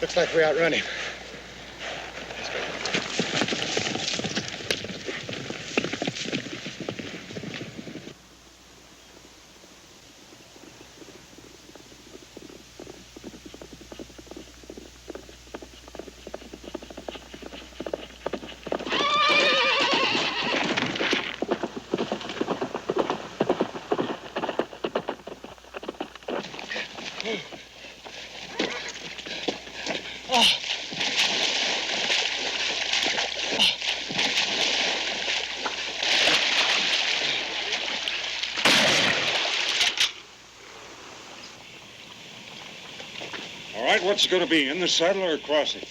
Looks like we outrun him. All right, what's it going to be, in the saddle or crossing?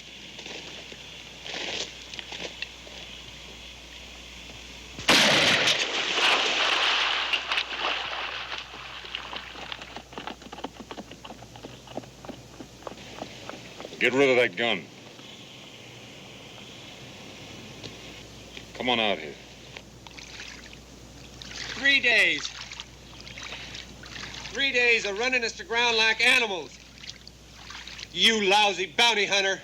Get rid of that gun. Come on out here. 3 days. 3 days of running us to ground like animals. You lousy bounty hunter.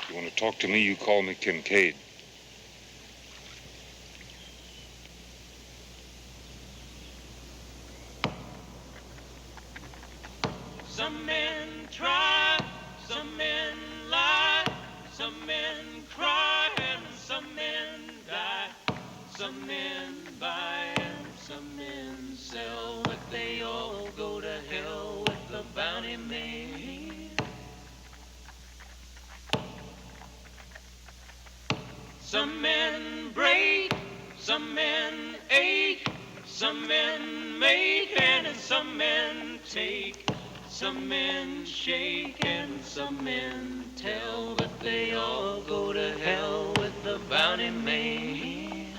You want to talk to me, you call me Kincaid. Some men try, some men lie, some men cry, and some men die. Some men buy and some men sell, but they all go to hell with the bounty man. Some men break, some men ache, some men make, and some men take. Some men shake and some men tell, but they all go to hell with the bounty man.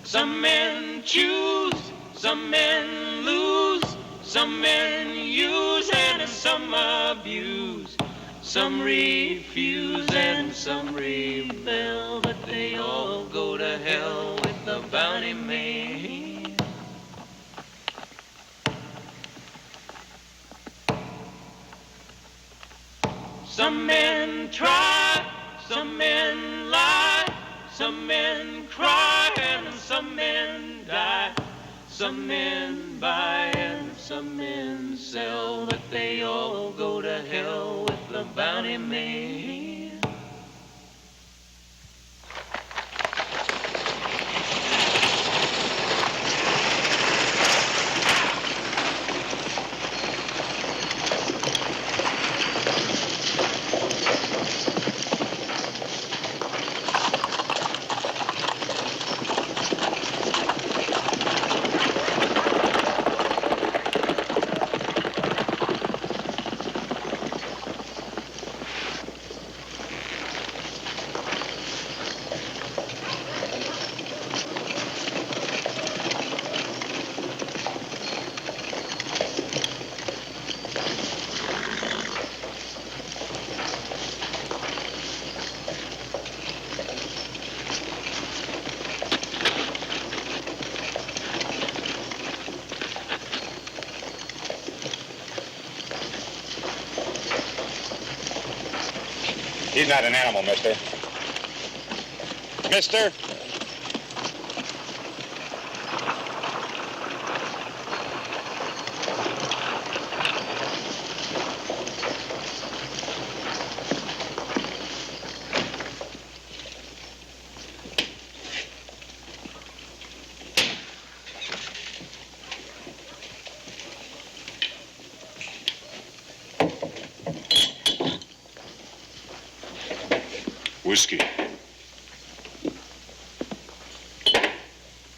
Some men choose, some men lose, some men use and some abuse. Some refuse and some rebel, but they all go to hell with the bounty man. Some men try, some men lie, some men cry, and some men die. Some men buy and some men sell, but they all go to hell with the bounty man. He's not an animal, mister. Mister? Whiskey.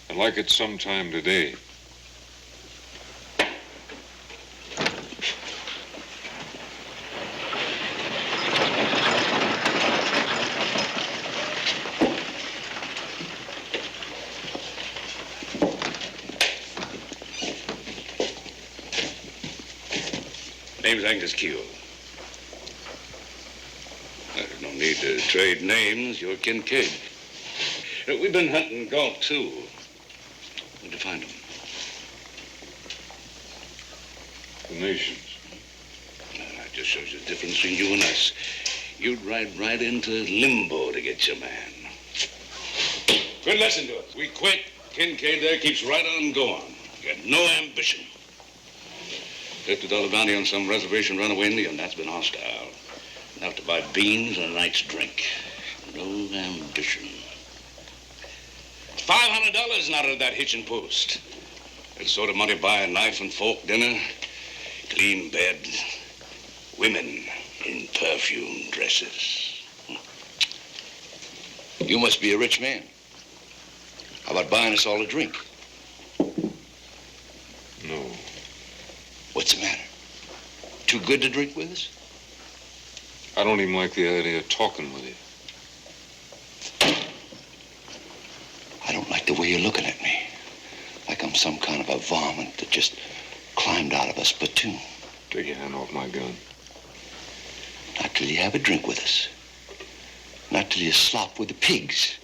I'd like it sometime today. Name's Angus Keel. There's no need to trade names. You're Kincaid. We've been hunting Galt, too. Where'd you find him? The nations. That just shows you the difference between you and us. You'd ride right into limbo to get your man. Good lesson to us. We quit. Kincaid there keeps right on going. Got no ambition. $50 bounty on some reservation runaway Indian. That's been hostile. Enough to buy beans and a night's drink. No ambition. $500 out of that hitching post. That sort of money buy a knife and fork dinner, clean bed, women in perfume dresses. You must be a rich man. How about buying us all a drink? No. What's the matter? Too good to drink with us? I don't even like the idea of talking with you. I don't like the way you're looking at me. Like I'm some kind of a varmint that just climbed out of a spittoon. Take your hand off my gun. Not till you have a drink with us. Not till you slop with the pigs.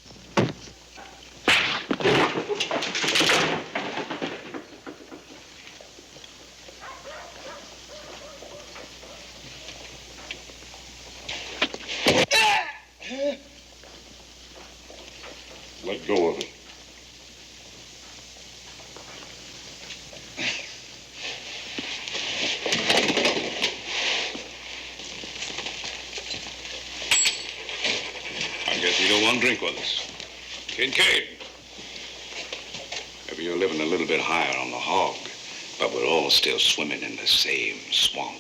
Let go of it. I guess you don't want to drink with us. Kincaid. Maybe you're living a little bit higher on the hog, but we're all still swimming in the same swamp.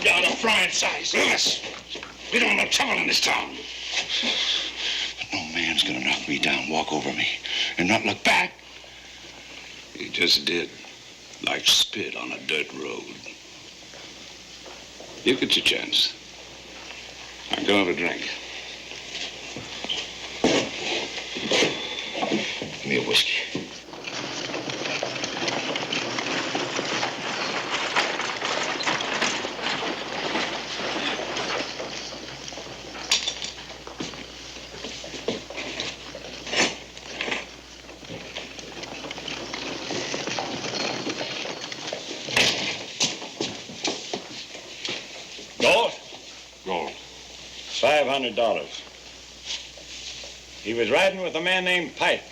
Down a frying size. Yes. We don't want no trouble in this town. But no man's gonna knock me down, walk over me, and not look back. He just did. Like spit on a dirt road. You get your chance. Now go have a drink. Give me a whiskey. Go. $500. He was riding with a man named Pike.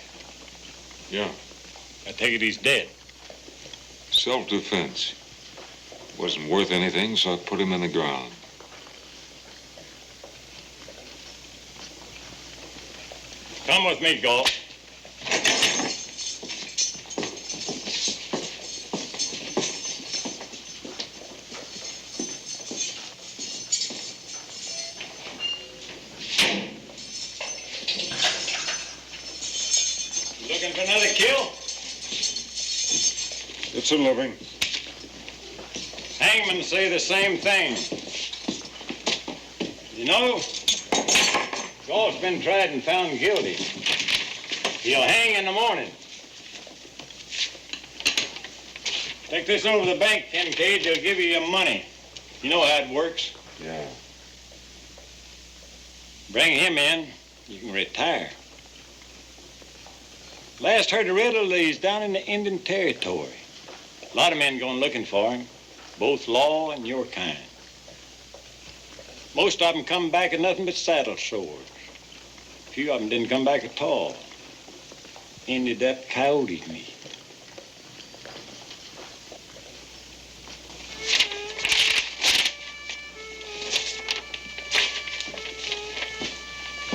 Yeah. I take it he's dead. Self-defense. Wasn't worth anything, so I put him in the ground. Come with me, Galt. Looking for another kill? It's a living. Hangmen say the same thing. You know, Galt's been tried and found guilty. He'll hang in the morning. Take this over to the bank, Kincaid. They'll give you your money. You know how it works. Yeah. Bring him in, you can retire. Last heard of Riddle, he's down in the Indian Territory. A lot of men going looking for him, both law and your kind. Most of them come back with nothing but saddle sores. Few of them didn't come back at all. Ended up coyoted me.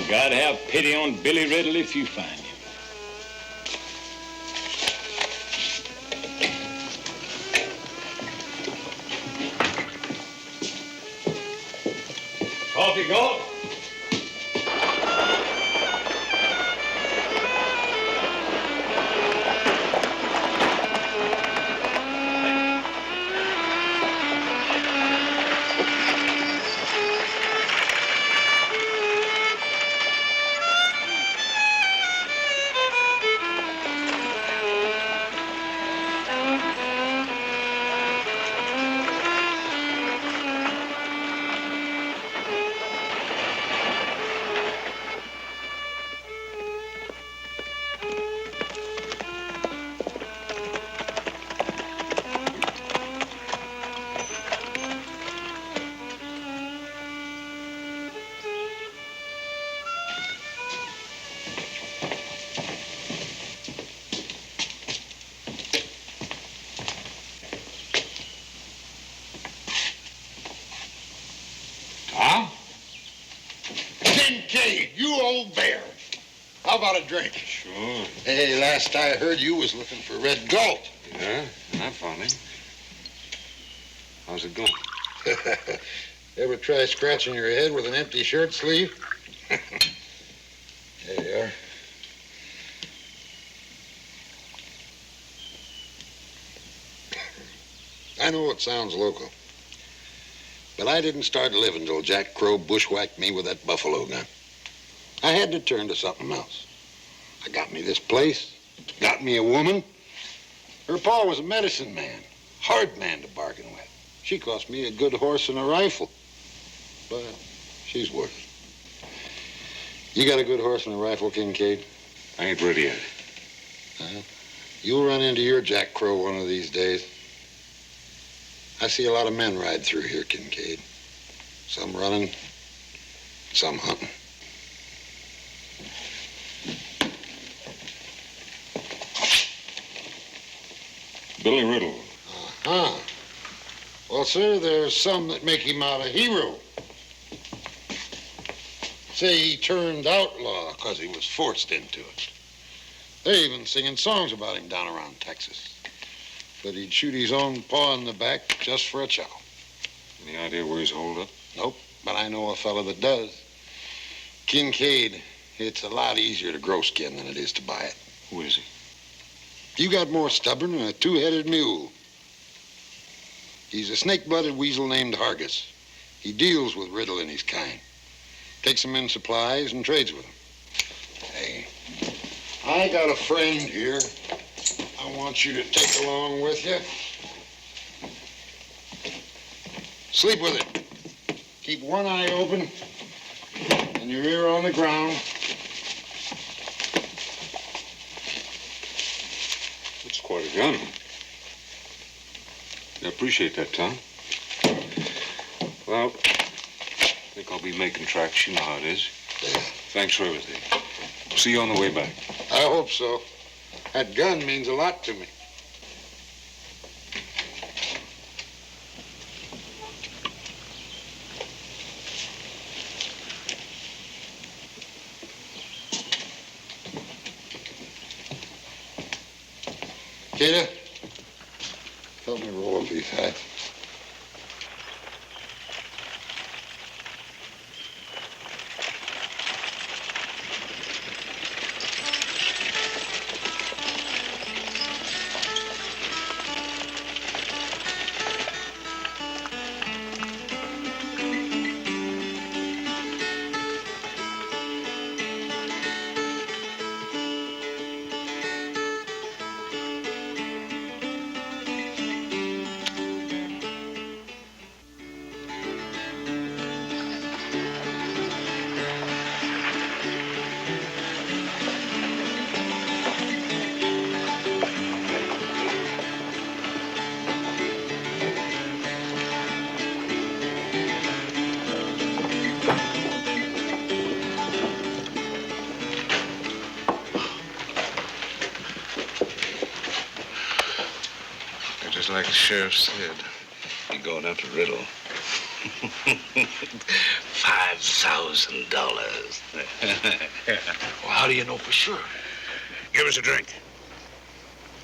God have pity on Billy Riddle if you find him. Coffee, Galt? Kincaid, you old bear. How about a drink? Sure. Hey, last I heard you was looking for Red Galt. Yeah, I found him. How's it going? Ever try scratching your head with an empty shirt sleeve? There you are. I know it sounds local, but I didn't start living till Jack Crow bushwhacked me with that buffalo gun. I had to turn to something else. I got me this place, got me a woman. Her pa was a medicine man, hard man to bargain with. She cost me a good horse and a rifle, but she's worth it. You got a good horse and a rifle, Kincaid? I ain't ready yet. You'll run into your Jack Crow one of these days. I see a lot of men ride through here, Kincaid. Some running, some hunting. Billy Riddle. Uh-huh. Well, sir, there's some that make him out a hero. Say he turned outlaw because he was forced into it. They're even singing songs about him down around Texas. But he'd shoot his own paw in the back just for a chuckle. Any idea where he's holed up? Nope, but I know a fella that does. Kincaid, it's a lot easier to grow skin than it is to buy it. Who is he? You got more stubborn than a two-headed mule. He's a snake-blooded weasel named Hargis. He deals with Riddle and his kind. Takes them in supplies and trades with them. Hey, I got a friend here I want you to take along with you. Sleep with it. Keep one eye open and your ear on the ground. That's quite a gun. I appreciate that, Tom. Well, I think I'll be making tracks. You know how it is. Thanks for everything. See you on the way back. I hope so. That gun means a lot to me. Kata, help me roll up these hats. Just like the sheriff said, you're going after Riddle. $5,000. Well, how do you know for sure? Give us a drink.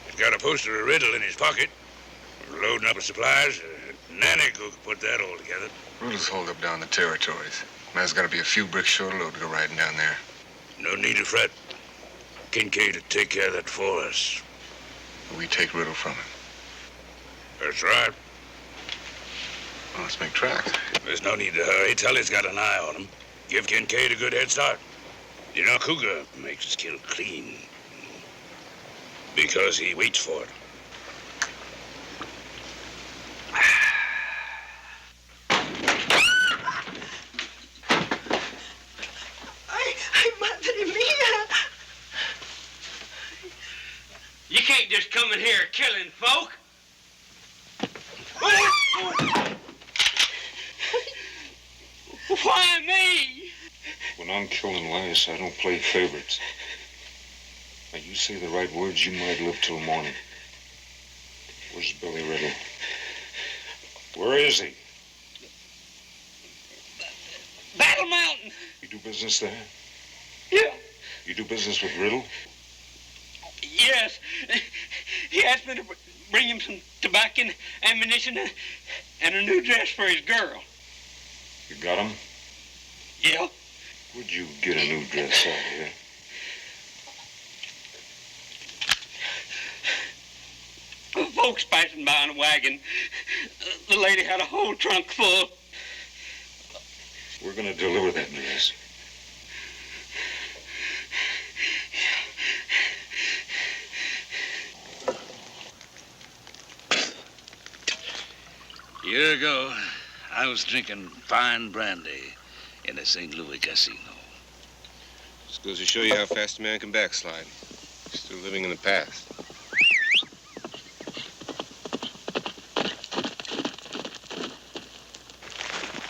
He's got a poster of Riddle in his pocket. We're loading up with supplies. Nanny could put that all together. Riddle's holed up down in the territories. Man's got to be a few bricks short of load to go riding down there. No need to fret. Kincaid will take care of that for us. We take Riddle from him. That's right. Well, let's make tracks. There's no need to hurry. Tully's got an eye on him. Give Kincaid a good head start. You know, Cougar makes his kill clean. Because he waits for it. Ay, madre mía! You can't just come in here killing folk. Why me? When I'm killing lice, I don't play favorites. Now, you say the right words, you might live till morning. Where's Billy Riddle? Where is he? Battle Mountain. He You do business there? Yeah. You do business with Riddle? Yes. He asked me to bring him some tobacco and ammunition and a new dress for his girl. You got him? Yeah. Where'd you get a new dress out here? Folks passing by in a wagon. The lady had a whole trunk full. We're gonna deliver that dress. A year ago, I was drinking fine brandy in a St. Louis casino. Just goes to show you how fast a man can backslide. Still living in the past.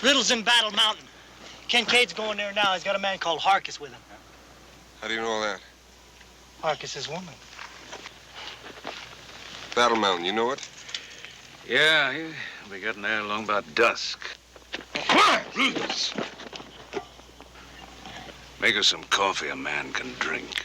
Riddle's in Battle Mountain. Kincaid's going there now. He's got a man called Harkis with him. How do you know all that? Harkis' woman. Battle Mountain, you know it? Yeah, he'll be getting there along about dusk. Please. Make us some coffee a man can drink.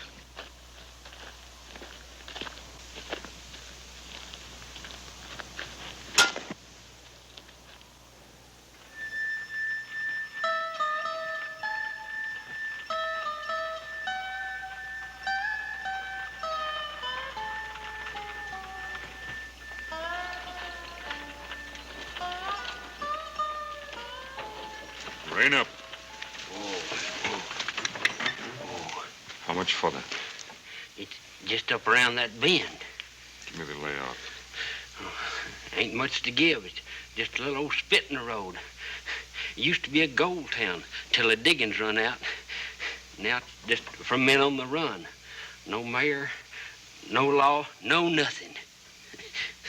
Rain up. How much for that? It's just up around that bend. Give me the layout. Ain't much to give. It's just a little old spit in the road. It used to be a gold town till the diggings run out. Now it's just for men on the run. No mayor, no law, no nothing.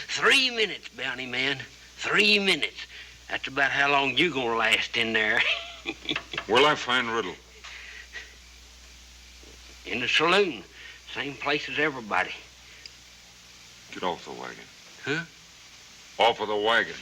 3 minutes, bounty man. 3 minutes. That's about how long you gonna last in there. Where'll I find Riddle? In the saloon. Same place as everybody. Get off the wagon. Huh? Off of the wagon.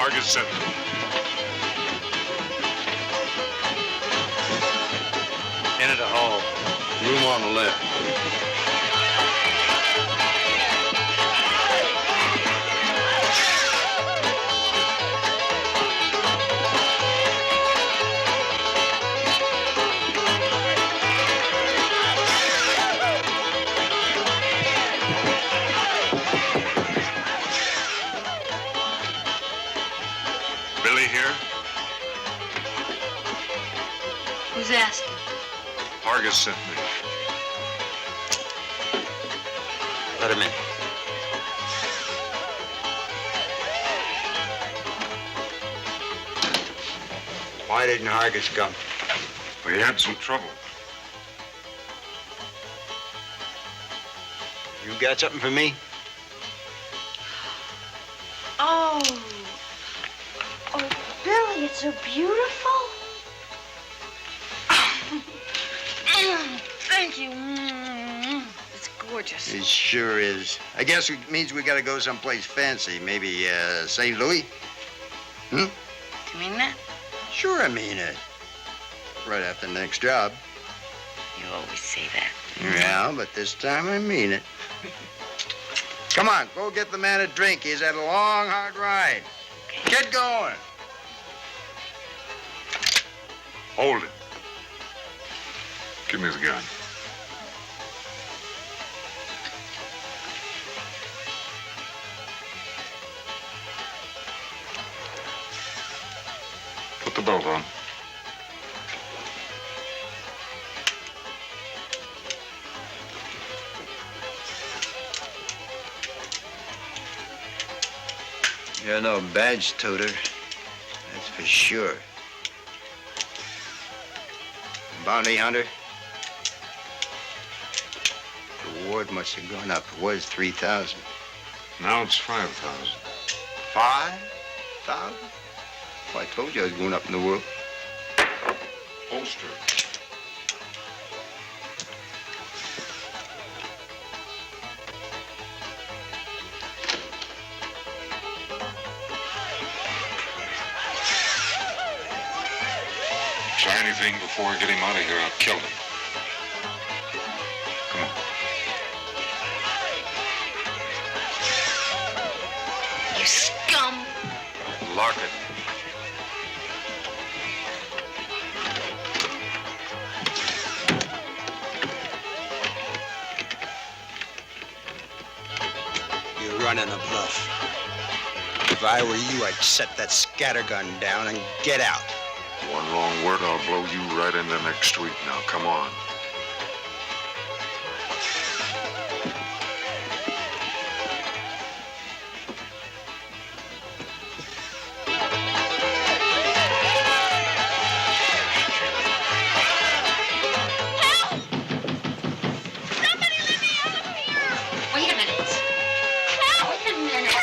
Hargis sent me. Into the hall. Room on the left. Billy here? Who's asking? Hargis sent me. Let him in. Why didn't Hargis come? We had some trouble. You got something for me? Oh. Oh, Billy, it's so beautiful. Thank you. It's gorgeous. It sure is. I guess it means we gotta go someplace fancy. Maybe, St. Louis? Do you mean that? Sure, I mean it. Right after the next job. You always say that. Yeah, but this time I mean it. Come on, go get the man a drink. He's had a long, hard ride. Get going. Hold it. Give me the gun. Put the belt on. You're no badge toter. That's for sure. Bounty hunter? The reward must have gone up. It was 3,000. Now it's 5,000. 5,000? Well, I told you I was going up in the world. Holster. Try anything before I get him out of here, I'll kill him. Come on. You scum. Lock it. You're running a bluff. If I were you, I'd set that scattergun down and get out. One wrong word, I'll blow you right in the next street. Now, come on. Wait a minute. Wait a minute.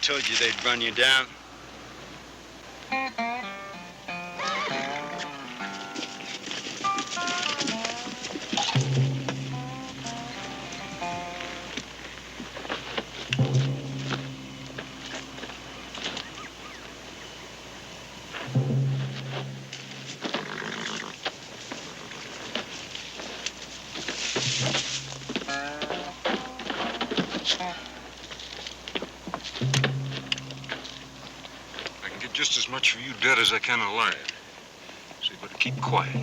told you they'd run you down. I can get just as much for you dead as I can alive. So you better keep quiet.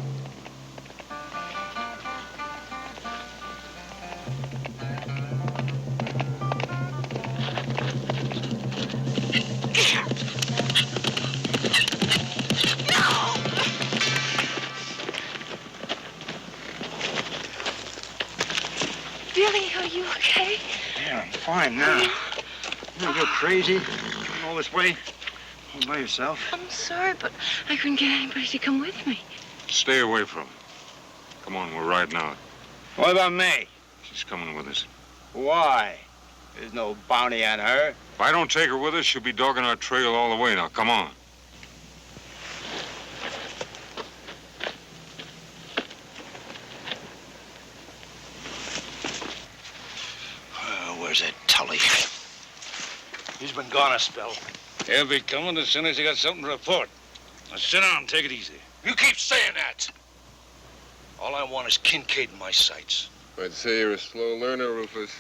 Billy, are you okay? Yeah, I'm fine now. You're crazy. Coming all this way all by yourself. I'm sorry, but I couldn't get anybody to come with me. Stay away from him. Come on, we're riding out. What about me? She's coming with us. Why? There's no bounty on her. If I don't take her with us, she'll be dogging our trail all the way. Now, come on. Where's that Tully? He's been gone a spell. He'll be coming as soon as he got something to report. Now, sit down, take it easy. You keep saying that. All I want is Kincaid in my sights. I'd say you're a slow learner, Rufus.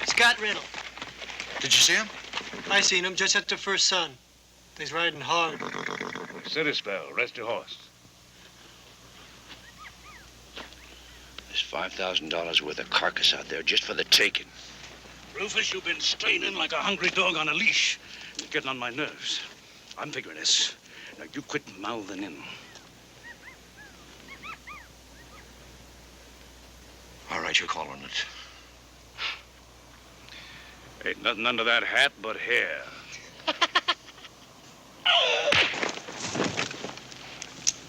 Scott Riddle. Did you see him? I seen him just at the first sun. He's riding hard. Sit a spell, rest your horse. There's $5,000 worth of carcass out there just for the taking. Rufus, you've been straining like a hungry dog on a leash. You're getting on my nerves. I'm figuring this. Now, you quit mouthing in. All right, you're calling it. Ain't nothing under that hat but hair.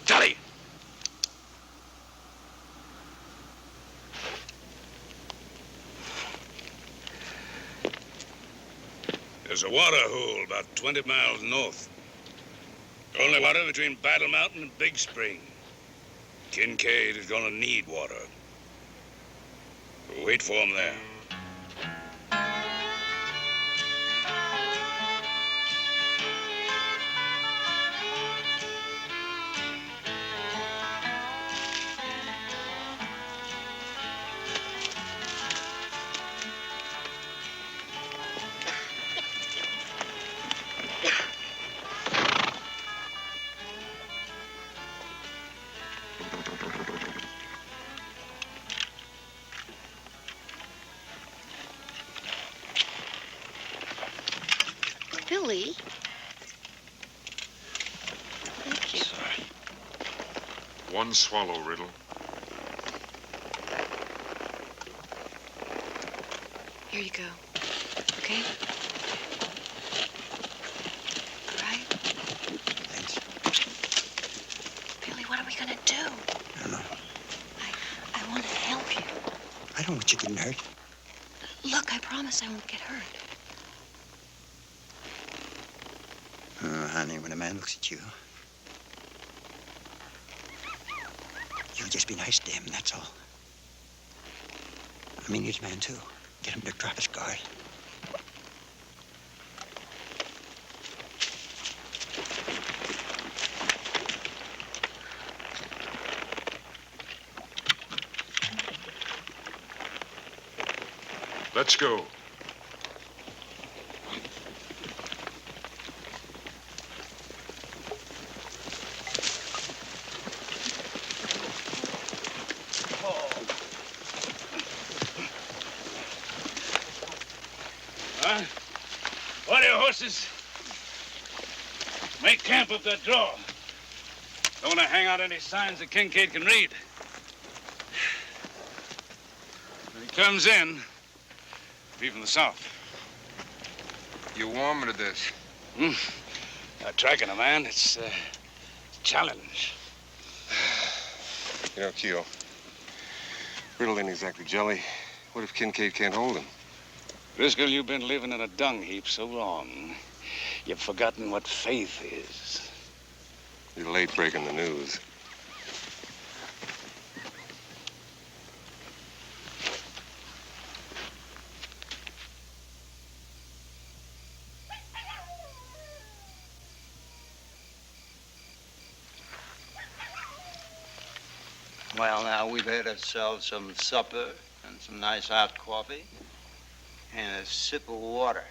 Tully! There's a water hole about 20 miles north. Only water between Battle Mountain and Big Spring. Kincaid is gonna need water. We'll wait for him there. Billy. Thank you. Sorry. One swallow, Riddle. Here you go. Okay? All right? Thanks. Billy, what are we gonna do? I don't know. I want to help you. I don't want you getting hurt. Look, I promise I won't get hurt. Oh, honey, when a man looks at you, you just be nice to him, that's all. I mean, he's a man, too. Get him to drop his guard. Let's go. Huh? Order your horses. Make camp up that draw. Don't want to hang out any signs that Kincaid can read. When he comes in, be from the south. You warm to this? Tracking a man, it's a challenge. You know, Keo, Riddle ain't exactly jelly. What if Kincaid can't hold him? Driscoll, you've been living in a dung heap so long, you've forgotten what faith is. You're late breaking the news. Well, now, we've had ourselves some supper and some nice hot coffee and a sip of water.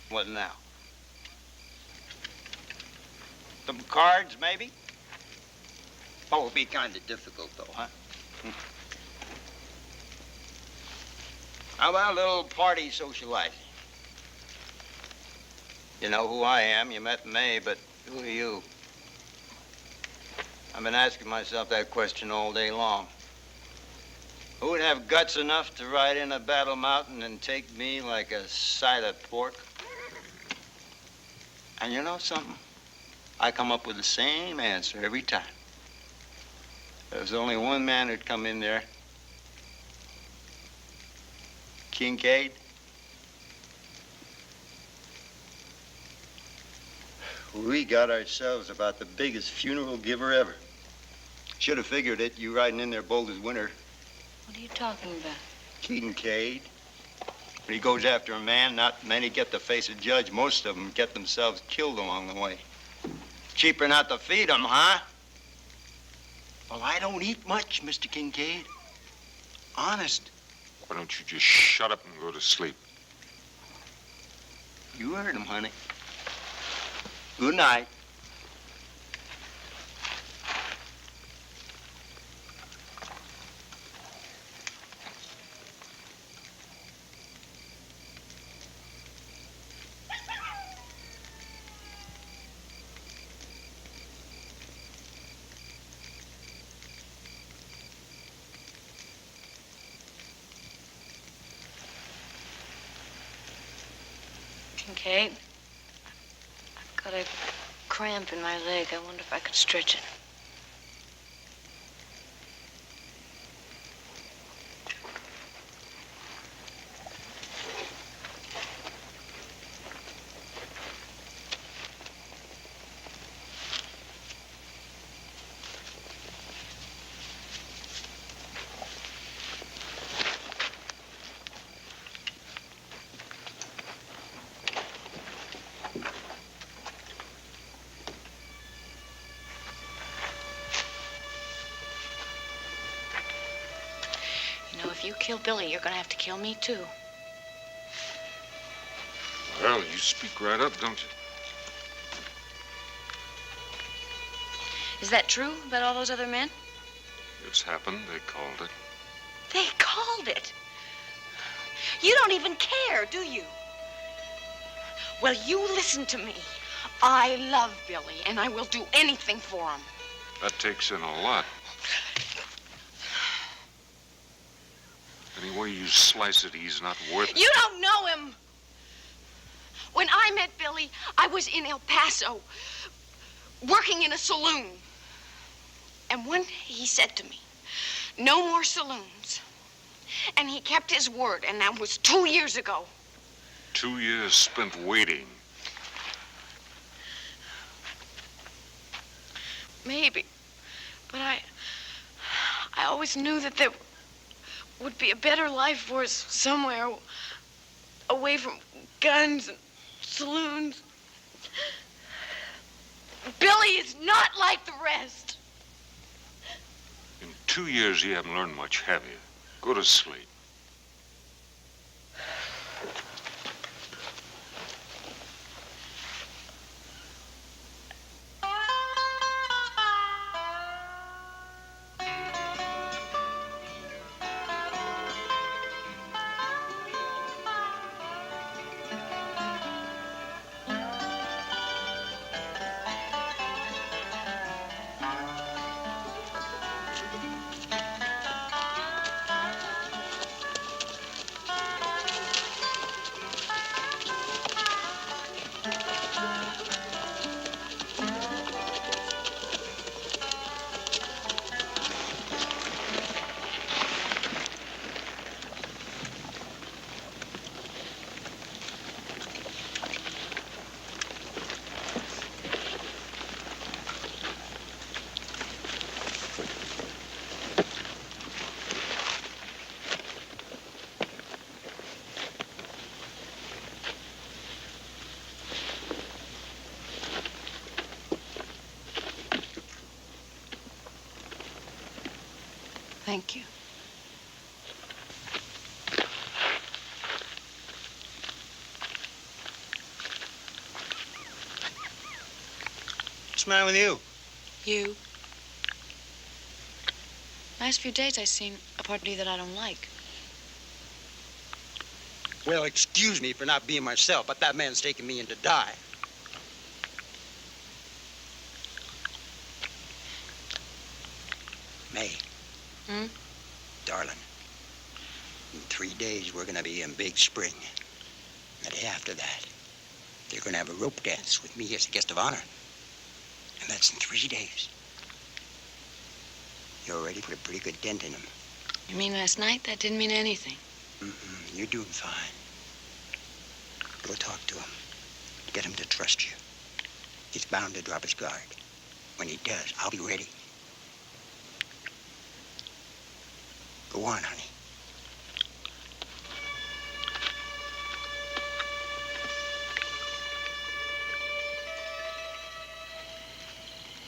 What now? Some cards, maybe? Oh, it'll be kind of difficult, though, huh? How about a little party socializing? You know who I am. You met May, but who are you? I've been asking myself that question all day long. Who would have guts enough to ride in a Battle Mountain and take me like a side of pork? And you know something? I come up with the same answer every time. There's only one man who'd come in there. Kincaid. We got ourselves about the biggest funeral giver ever. Should have figured it, you riding in there bold as winter. What are you talking about? Kincaid. When he goes after a man, not many get to face a judge. Most of them get themselves killed along the way. Cheaper not to feed them, huh? Well, I don't eat much, Mr. Kincaid. Honest. Why don't you just shut up and go to sleep? You heard him, honey. Good night. Kincaid, I've got a cramp in my leg. I wonder if I could stretch it. If you kill Billy, you're gonna have to kill me, too. Well, you speak right up, don't you? Is that true about all those other men? It's happened. They called it. They called it? You don't even care, do you? Well, you listen to me. I love Billy, and I will do anything for him. That takes in a lot. Any way you slice it, he's not worth it. You don't know him. When I met Billy, I was in El Paso, working in a saloon. And one day he said to me, no more saloons. And he kept his word, and that was 2 years ago. 2 years spent waiting. Maybe. But I always knew that there would be a better life for us somewhere, away from guns and saloons. Billy is not like the rest. In 2 years, you haven't learned much, have you? Go to sleep. Thank you. What's the matter with you? You. Last few days I seen a part of you that I don't like. Well, excuse me for not being myself, but that man's taking me in to die. May. Hmm? Darling, in 3 days we're gonna be in Big Spring. The day after that, they're gonna have a rope dance with me as a guest of honor. And that's in 3 days. You already put a pretty good dent in him. You mean last night? That didn't mean anything. You're doing fine. Go talk to him. Get him to trust you. He's bound to drop his guard. When he does, I'll be ready. Go on, honey.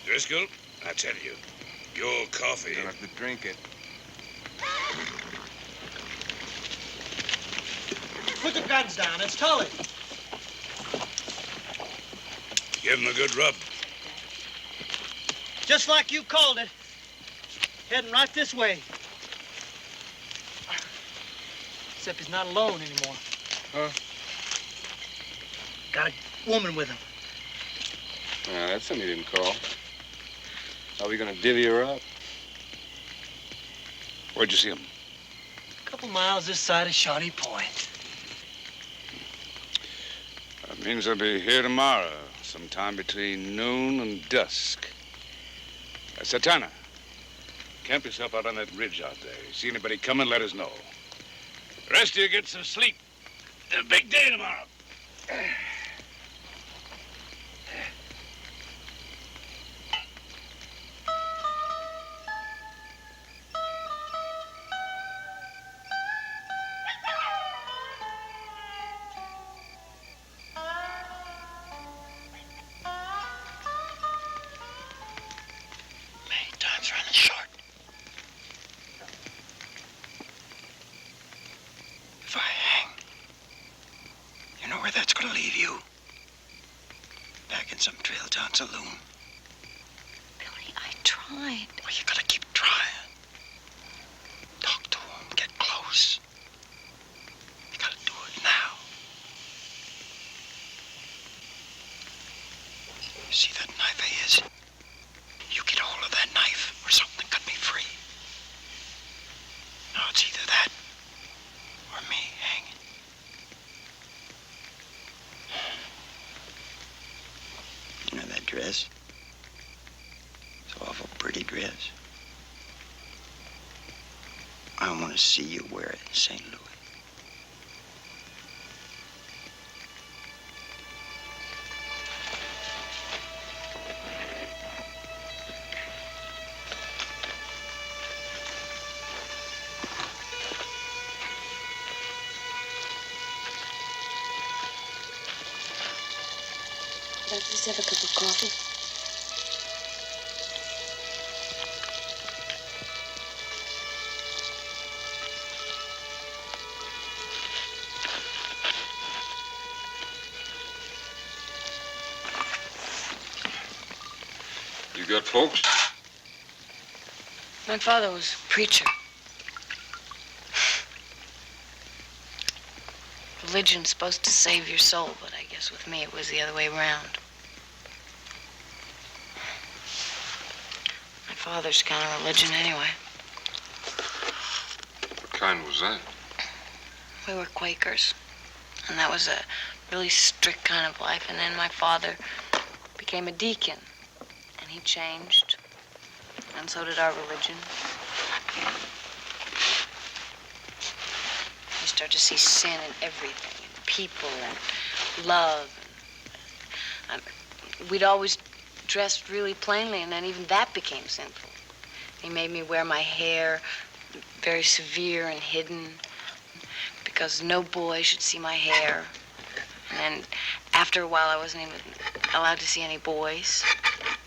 Driscoll, I tell you, your coffee... You don't have to drink it. Put the guns down. It's Tully. Give him a good rub. Just like you called it. Heading right this way. Except he's not alone anymore. Huh? Got a woman with him. That's something you didn't call. How are we gonna divvy her up? Where'd you see him? A couple miles this side of Shawnee Point. That means I'll be here tomorrow, sometime between noon and dusk. Satana, camp yourself out on that ridge out there. See anybody coming, let us know. The rest of you get some sleep. A big day tomorrow. Time's running short. If I hang, you know where that's gonna leave you? Back in some trail town saloon. Billy, I tried. Well, you gotta keep trying. Talk to him, get close. You gotta do it now. You see that knife of his? You get a hold of that knife or something cut me free. Now it's either that or me hanging. You know that dress? It's an awful pretty dress. I want to see you wear it in St. Louis. Can I please have a cup of coffee? You got folks? My father was a preacher. Religion's supposed to save your soul, but I guess with me it was the other way around. My father's kind of religion anyway. What kind was that? We were Quakers, and that was a really strict kind of life. And then my father became a deacon, and he changed, and so did our religion. You start to see sin in everything, in people and love. And, we'd always dressed really plainly, and then even that became sinful. He made me wear my hair very severe and hidden because no boy should see my hair. And then after a while, I wasn't even allowed to see any boys.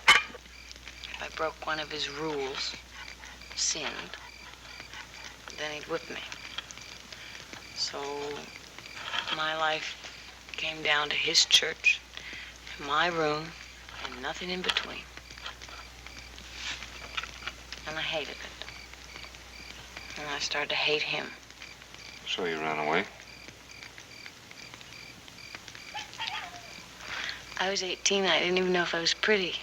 If I broke one of his rules, sinned, then he'd whip me. So my life came down to his church, my room, and nothing in between. And I hated it. And I started to hate him. So you ran away? I was 18. I didn't even know if I was pretty.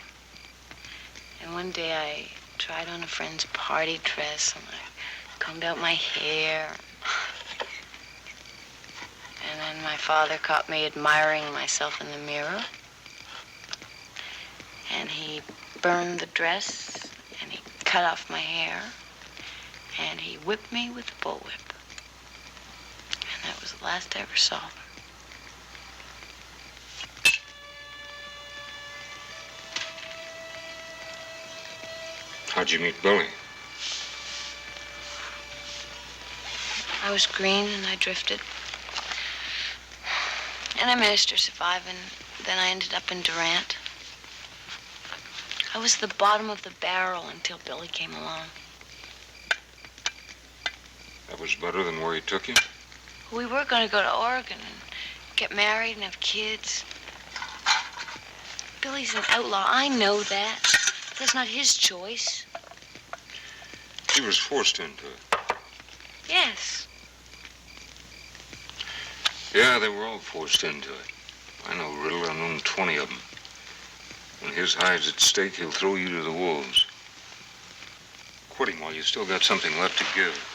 And one day I tried on a friend's party dress and I combed out my hair. And then my father caught me admiring myself in the mirror. And he burned the dress and he cut off my hair and he whipped me with a bullwhip. And that was the last I ever saw of him. How'd you meet Billy? I was green and I drifted. And I managed to survive, and then I ended up in Durant. I was the bottom of the barrel until Billy came along. That was better than where he took you? We were going to go to Oregon and get married and have kids. Billy's an outlaw. I know that. That's not his choice. He was forced into it. Yes. Yeah, they were all forced into it. I know Riddle. I've known 20 of them. When his hide's at stake, he'll throw you to the wolves. Quit him while you still got something left to give.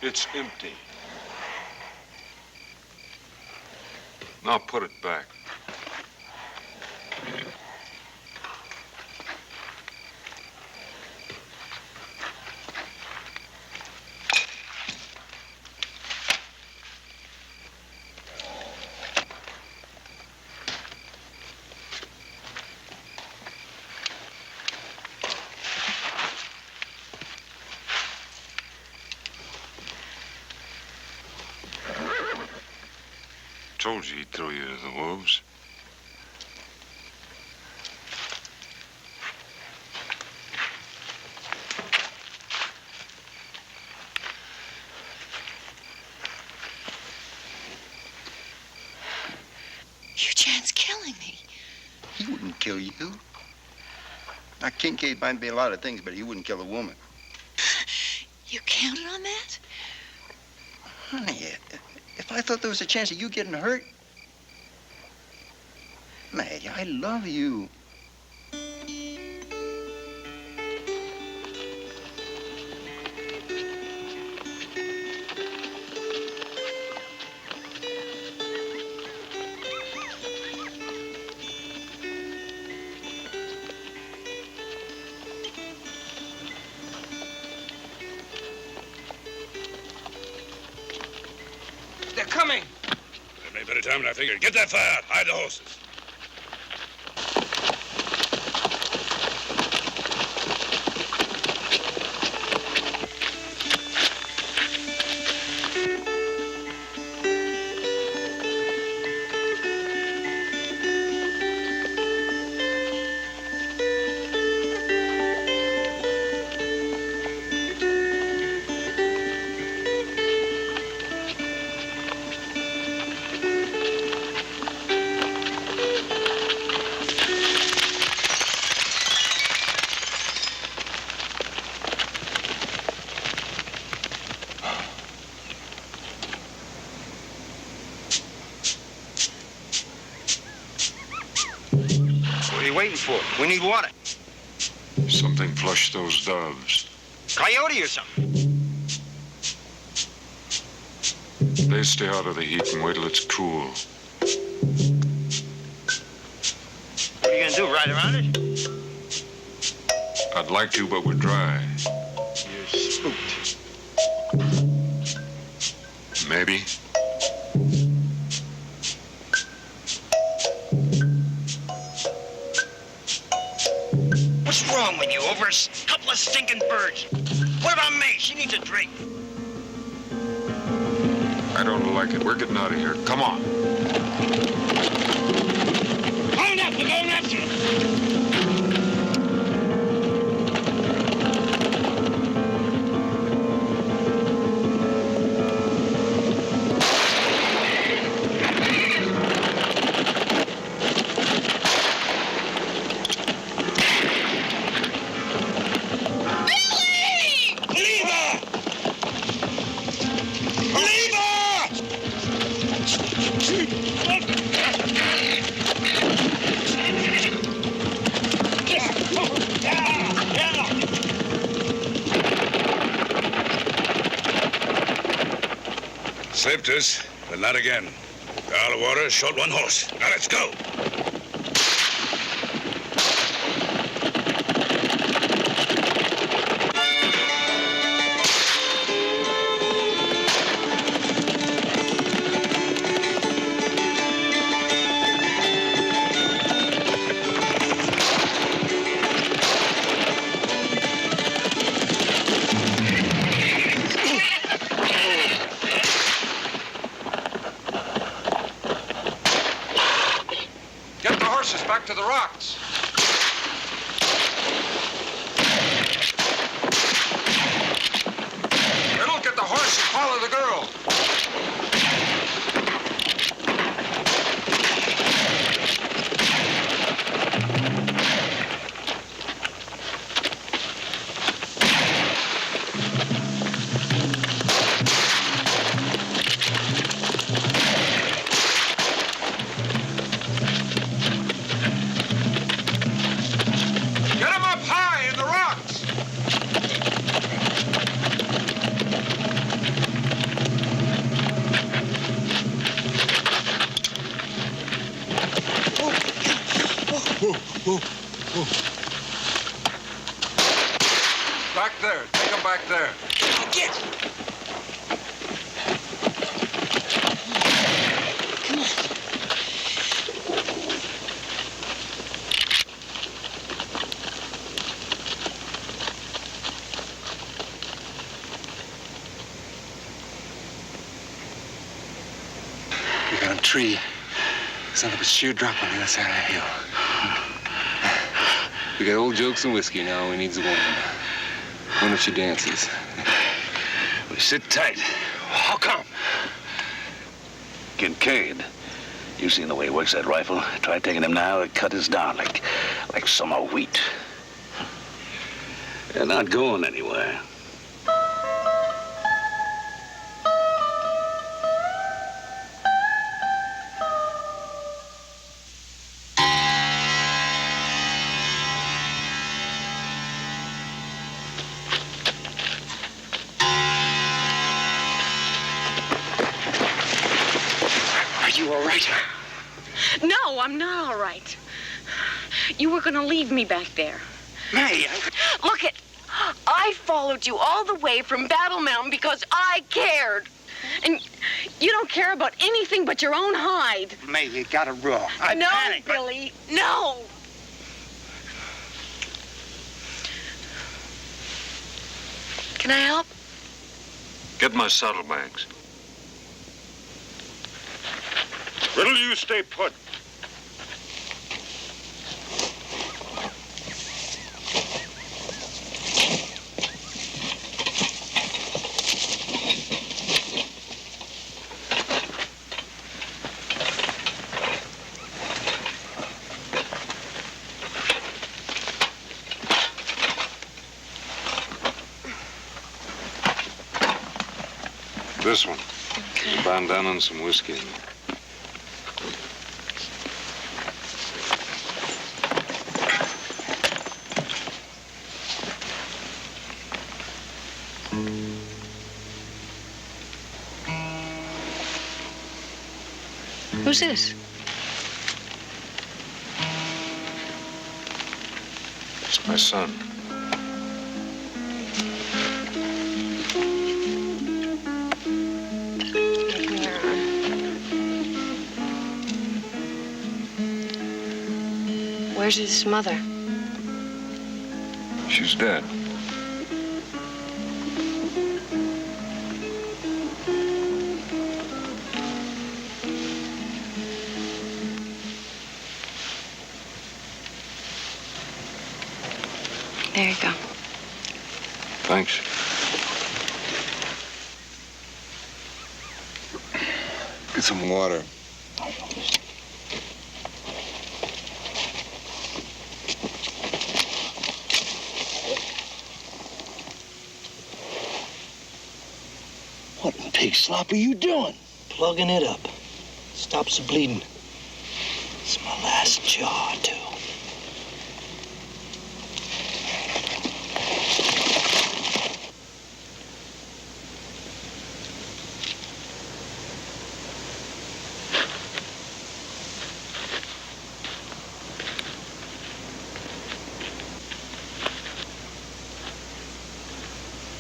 It's empty. Now put it back. Told you he'd throw you to the wolves. Eugene's killing me. He wouldn't kill you. Now, Kincaid might be a lot of things, but he wouldn't kill a woman. You counted on that? Honey, if I thought there was a chance of you getting hurt... Maggie, I love you. They're coming. There may be better time than I figured. Get that fire out. Hide the horses. you waiting for? We need water. Something flushed those doves. Coyote or something. They stay out of the heat and wait till it's cool. What are you gonna do, ride around it? I'd like to, but we're dry. You're spooked. Maybe. What's wrong with you? Over a couple of stinking birds. What about May? She needs a drink. I don't like it. We're getting out of here. Come on. Hold up, we're going after him. Saved us, but not again. All the water, short one horse. Now let's go. Back to the rocks. Riddle, get the horse and follow the girl. Back there. Take them back there. Get! Come on. We got a tree. Son of a sheer drop on the other side of the hill. We got old jokes and whiskey now. We needs a woman. One of she dances. We sit tight. How come? Kincaid. You seen the way he works that rifle? Try taking him now, it cut us down like summer wheat. They're not going anywhere. All right? No, I'm not all right. You were gonna leave me back there. May, Look it. I followed you all the way from Battle Mountain because I cared. And you don't care about anything but your own hide. May, you got it wrong. I no, panicked, but... Billy, no. Can I help? Get my saddlebags. Riddle, you stay put. This one. A bandana and some whiskey in Who's this? It's my son. Where's his mother? She's dead. There you go. Thanks. Get some water. What in pig slop are you doing? Plugging it up. Stops the bleeding. It's my last jar, too.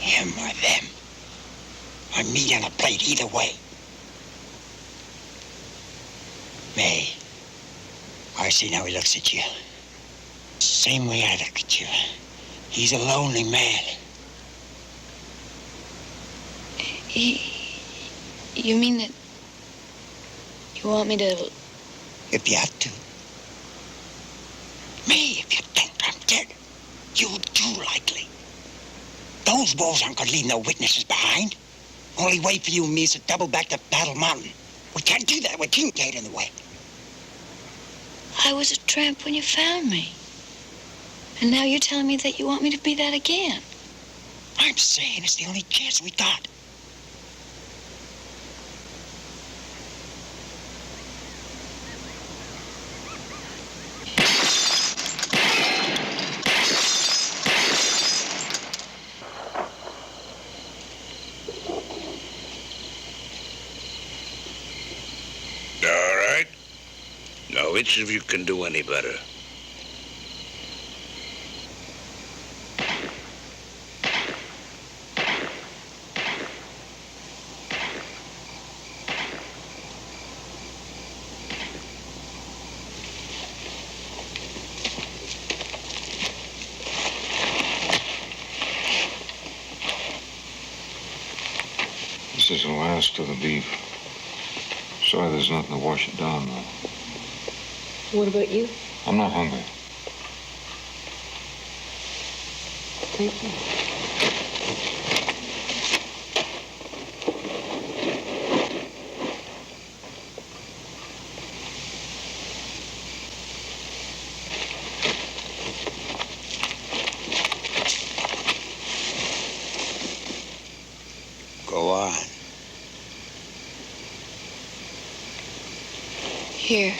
Him or them. Or meat on a plate, either way. May, I seen how he looks at you. Same way I look at you. He's a lonely man. You mean that you want me to... If you have to. Me, if you think I'm dead, you do likely. Those wolves aren't gonna leave no witnesses behind. Only way for you and me is to double back to Battle Mountain. We can't do that with Kincaid in the way. I was a tramp when you found me. And now you're telling me that you want me to be that again. I'm saying it's the only chance we got. All right. Now, which of you can do any better? This is the last of the beef. Sorry there's nothing to wash it down, though. What about you? I'm not hungry. Thank you. Go on. Here.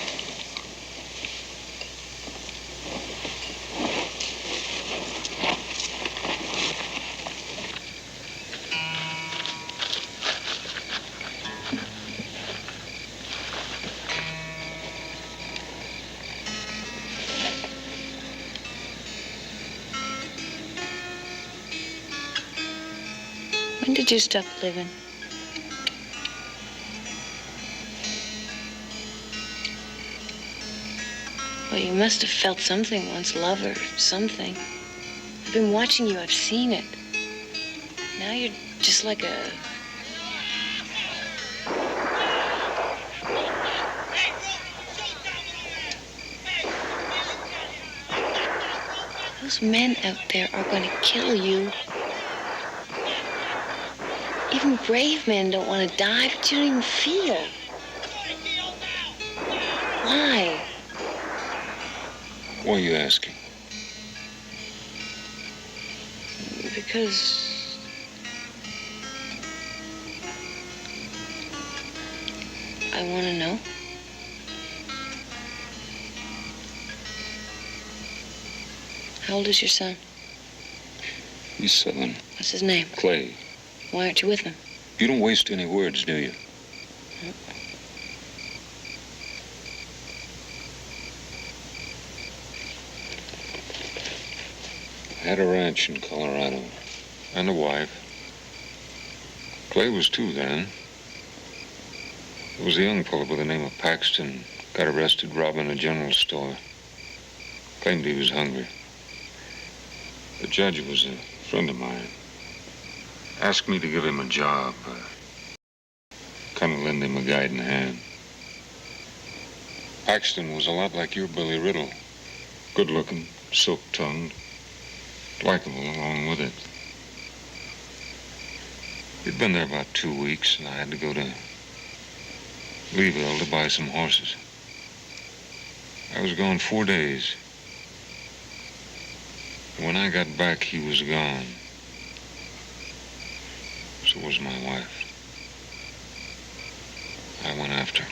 When did you stop living? Well, you must have felt something once, love or something. I've been watching you, I've seen it. Now you're just like a... Those men out there are going to kill you. Even brave men don't want to die, but you don't even feel. Why? What are you asking? Because I want to know. How old is your son? He's 7. What's his name? Clay. Why aren't you with him? You don't waste any words, do you? had a ranch in Colorado and a wife. Clay was too then. There was a young fellow by the name of Paxton, got arrested robbing a general store. Claimed he was hungry. The judge was a friend of mine. Asked me to give him a job. Kind of lend him a guiding hand. Paxton was a lot like your Billy Riddle. Good-looking, silk-tongued, likable along with it. He'd been there about 2 weeks, and I had to go to Leeville to buy some horses. I was gone 4 days. When I got back, he was gone. So was my wife. I went after him.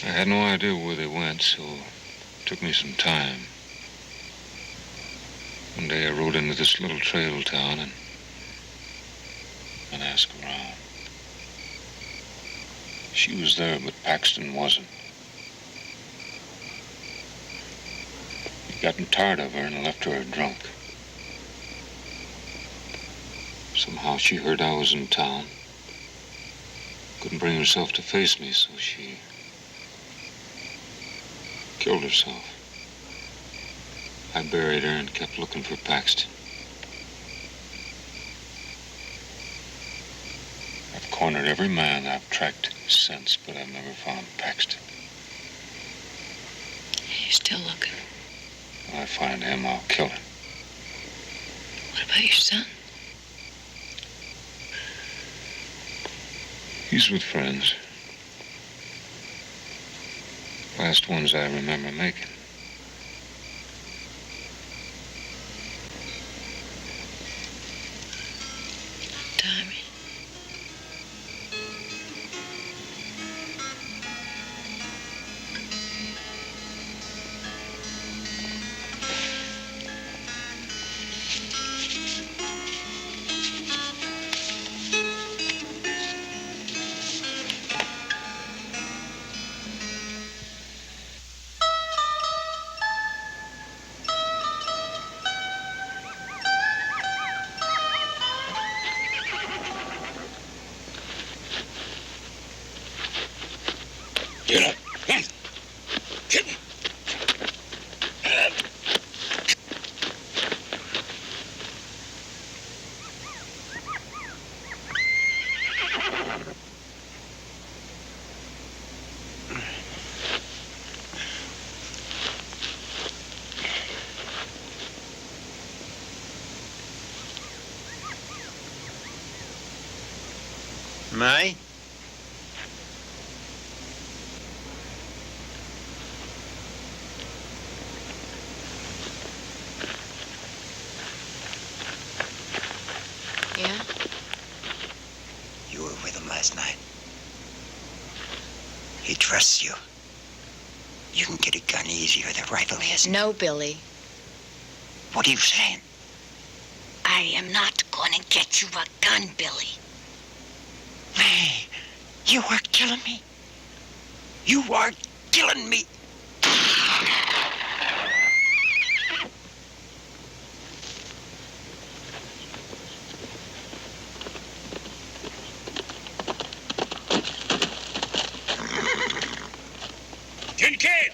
I had no idea where they went, so it took me some time. One day I rode into this little trail town and asked around. She was there, but Paxton wasn't. He'd gotten tired of her and left her drunk. Somehow she heard I was in town. Couldn't bring herself to face me, so she killed herself. I buried her and kept looking for Paxton. I've cornered every man I've tracked since, but I've never found Paxton. You're still looking. When I find him, I'll kill him. What about your son? He's with friends. Last ones I remember making. Tommy. Get up. Get up. May? Yeah? You were with him last night. He trusts you. You can get a gun easy with a rifle he hasn't. No, Billy. What are you saying? I am not going to get you a gun, Billy. May, you are killing me. You are killing me. Kincaid!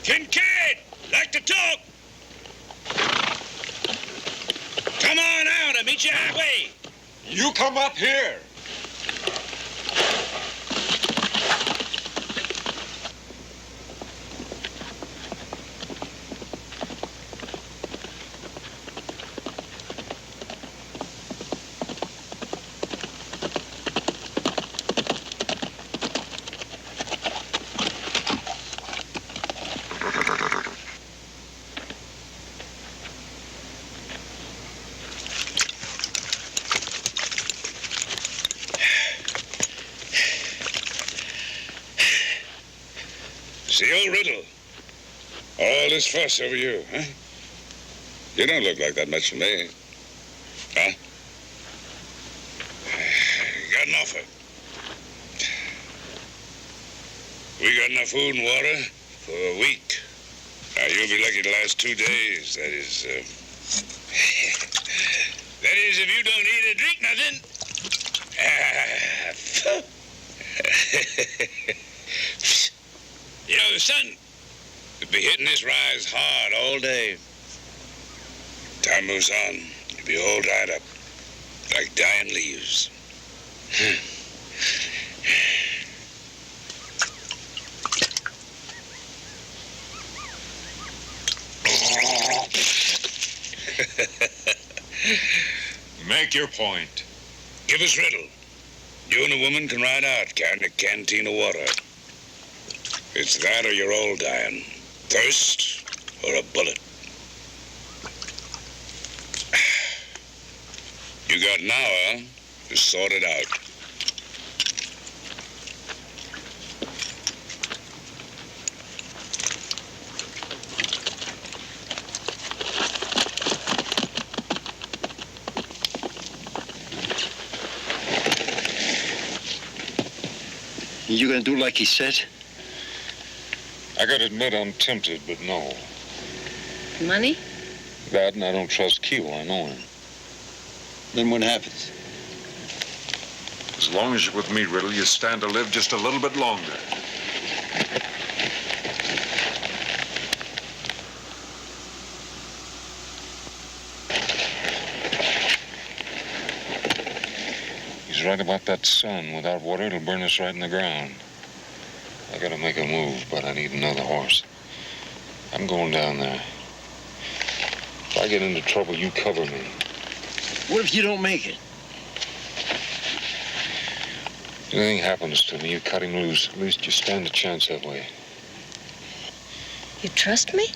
Kincaid! Like to talk! Come on out and meet you halfway! You come up here. See, old Riddle. All this fuss over you, huh? You don't look like that much to me. Huh? Got an offer. We got enough food and water for a week. Now, You'll be lucky to last 2 days. That is, that is, if you don't eat or drink nothing. You know, the sun will be hitting this rise hard all day. Time moves on, you'll be all dried up, like dying leaves. Make your point. Give us riddle. You and a woman can ride out carrying a canteen of water. It's that or you're all dying. Thirst or a bullet. You got an hour to sort it out. You gonna do like he said? I gotta admit I'm tempted, but no. Money? That, and I don't trust Keel. I know him. Then what happens? As long as you're with me, Riddle, you stand to live just a little bit longer. He's right about that sun. Without water, it'll burn us right in the ground. I gotta make a move, but I need another horse. I'm going down there. If I get into trouble, you cover me. What if you don't make it? If anything happens to me, you cut him loose. At least you stand a chance that way. You trust me?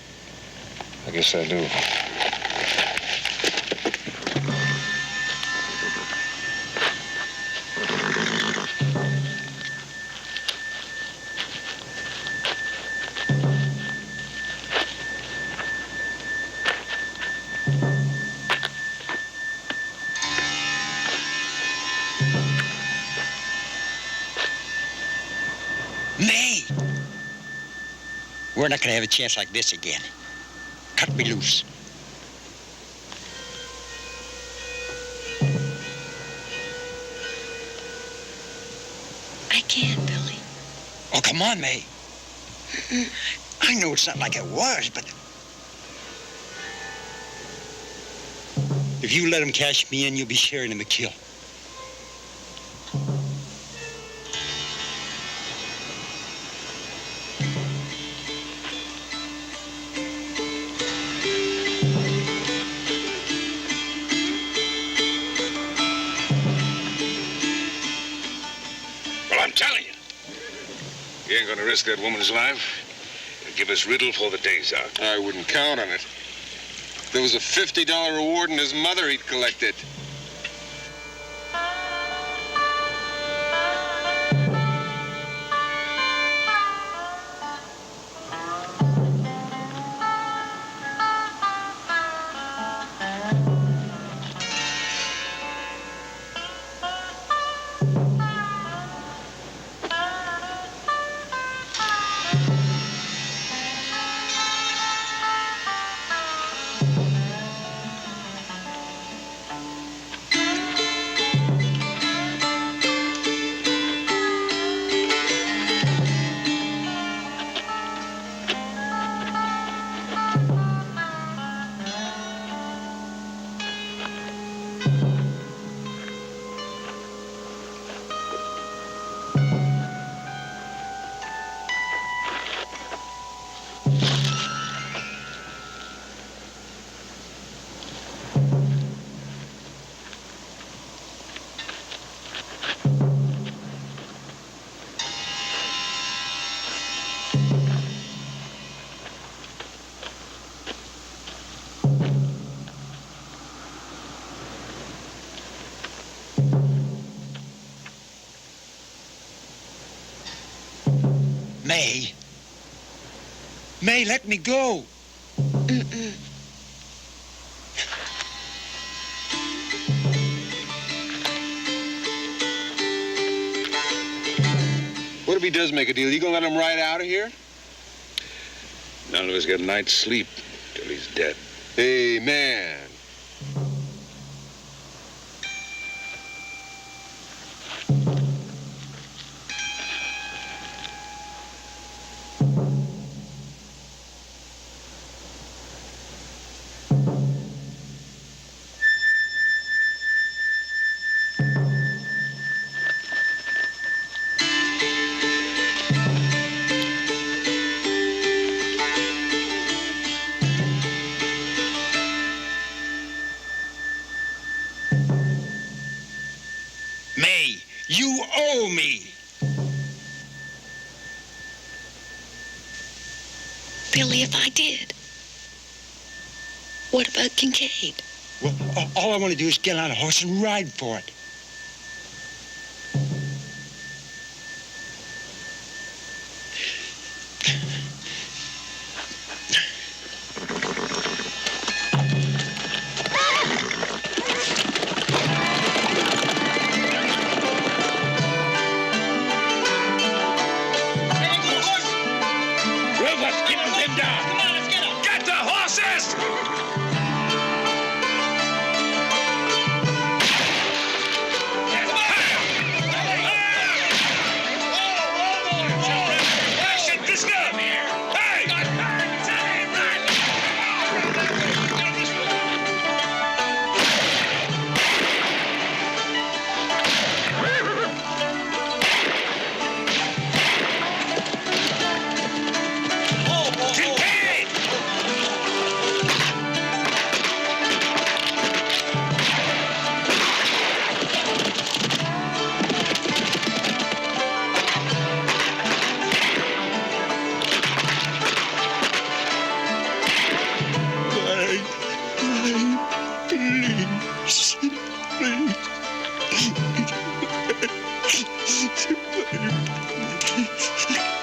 I guess I do. May! We're not gonna have a chance like this again. Cut me loose. I can't, Billy. Oh, come on, May. I know it's not like it was, but... if you let him cash me in, you'll be sharing him a kill. Well, I'm telling you. You ain't gonna risk that woman's life. And give us riddle for the day's out. I wouldn't count on it. There was a $50 reward and his mother he'd collected. May. May, let me go. What if he does make a deal? You gonna let him ride out of here? None of us get a night's sleep till he's dead. Amen. May, you owe me. Billy, if I did, what about Kincaid? Well, all I want to do is get on a horse and ride for it. Rufus, keep him pinned down. Come on, let's get him. Get the horses!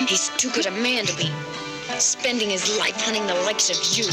He's too good a man to be spending his life hunting the likes of you.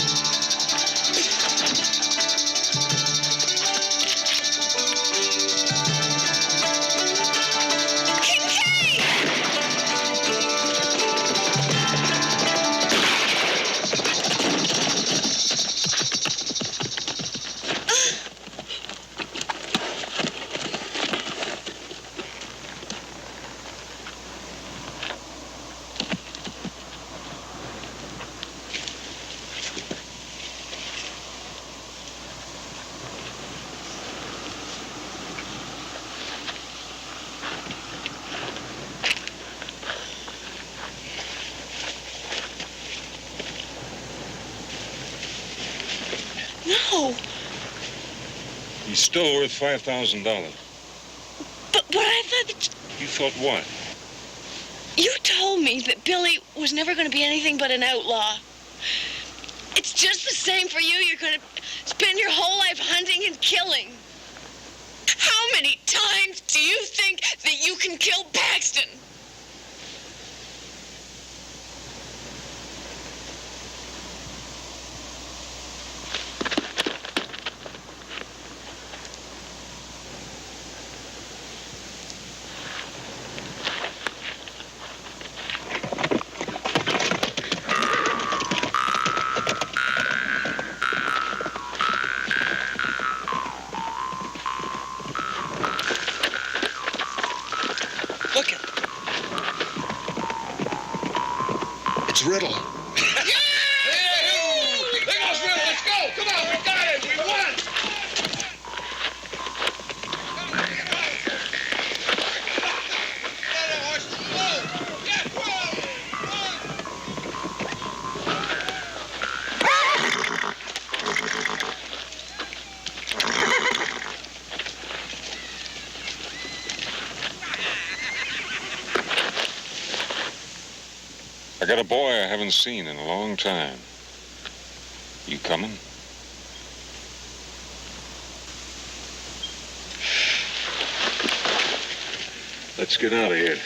No, He's still worth $5,000. but I thought that You thought what? you told me that Billy was never going to be anything but an outlaw. It's just the same for you. You're going to spend your whole life hunting and killing. How many times do you think that you can kill Paxton? Look it. It's Riddle. There goes Riddle. Let's go. Come on, we got it. We won. I got a boy I haven't seen in a long time. You coming? Let's get out of here.